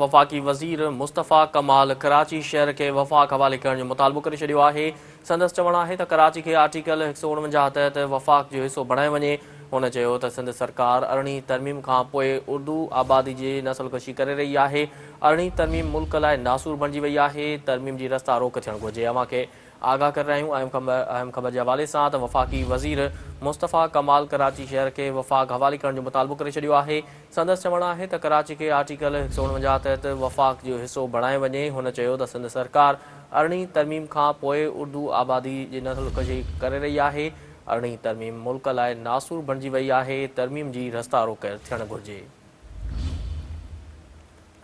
वफ़ाक़ी वज़ीर मुस्तफ़ा कमाल कराची शहर के वफ़ाक़ हवाले करण जो मुतालबो करे छॾियो आहे। संदसि चवणु आहे त कराची खे आर्टिकल 149 तहत वफ़ाक़ जो हिसो बणाए वञे। हुन चयो त सिंध सरकार अरिड़हीं तरमीम खां पोइ उर्दू आबादी जी नसलकशी करे रही आहे। अरिड़हीं तरमीम मुल्क लाइ नासूर बणिजी वई आहे। तरमीम जी रस्ता रोक थियणु घुरिजे। अव्हां खे आगाह करे रहिया आहियूं अहम ख़बर जे हवाले सां त वफ़ाक़ी वज़ीर मुस्तफ़ा कमाल कराची शहर खे वफ़ाक़ हवाले करण जो मुतालबो करे छॾियो आहे। संदसि चवणु आहे त कराची खे आर्टिकल 149 तहत वफ़ाक़ जो हिसो बणाए वञे। हुन चयो त सिंध सरकार अरिड़हीं तरमीम खां पोइ उर्दू आबादी जी नसलकशी करे रही आहे। अरिड़हीं तरमीम मुल्क लाइ नासूर बणिजी वई आहे। तरमीम जी रस्ता रोक थियणु घुरिजे।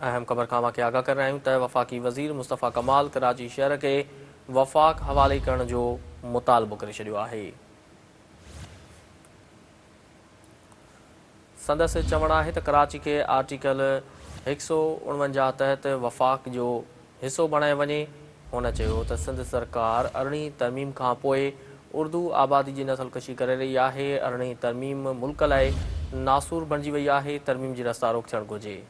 अहम ख़बर खां अव्हां खे आगाह करे रहिया आहियूं त वफ़ाक़ी वज़ीर मुस्तफ़ा कमाल कराची शहर खे वफ़ाक़ हवाले करण जो मुतालबो करे छॾियो आहे। संदसि चवणु आहे त कराची खे आर्टिकल 149 तहत वफ़ाक़ जो हिसो बणाए वञे। हुन चयो त सिंध सरकार अरिड़हीं तरमीम खां पोइ उर्दू आबादी जी नसलकशी करे रही आहे। अरिड़हीं तरमीम मुल्क लाइ नासूर बणिजी वई आहे। तरमीम जी रस्ता रोक थियणु घुरिजे।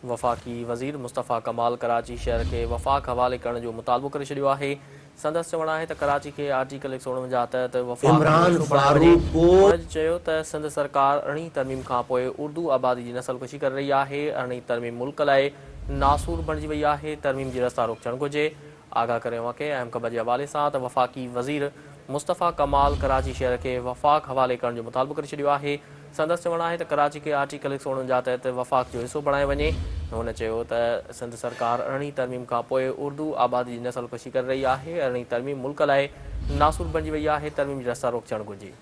वफ़ाक़ी वज़ीर मुस्तफ़ा कमाल कराची शहर खे वफ़ाक़ हवाले करण जो मुतालबो करे छॾियो आहे। संदसि चवणु आहे त कराची खे आर्टिकल 149 तहत वफ़ाक़ चयो त सिंध सरकार अरिड़हीं तरमीम खां पोइ उर्दू आबादी जी नसलकशी करे रही आहे। अरिड़हीं तरमीम मुल्क लाइ नासूर बणिजी वई आहे। तरमीम जी रस्ता रोक थियणु घुरिजे। आगाह करे अव्हां खे अहम ख़बर जे हवाले सां त वफ़ाक़ी वज़ीर मुस्तफ़ा कमाल कराची शहर खे वफ़ाक़ हवाले करण जो मुतालबो करे छॾियो आहे। संदसि चवणु आहे त कराची खे आर्टिकल 149 तहत वफ़ाक़ जो हिसो बणाए वञे। हुन चयो त सिंध सरकार अरिड़हीं तरमीम खां पोइ उर्दू आबादी जी नसलकशी करे रही आहे। अरिड़हीं तरमीम मुल्क लाइ नासूर बणिजी वई आहे। तरमीम जी रस्ता रोक थियणु घुरिजे।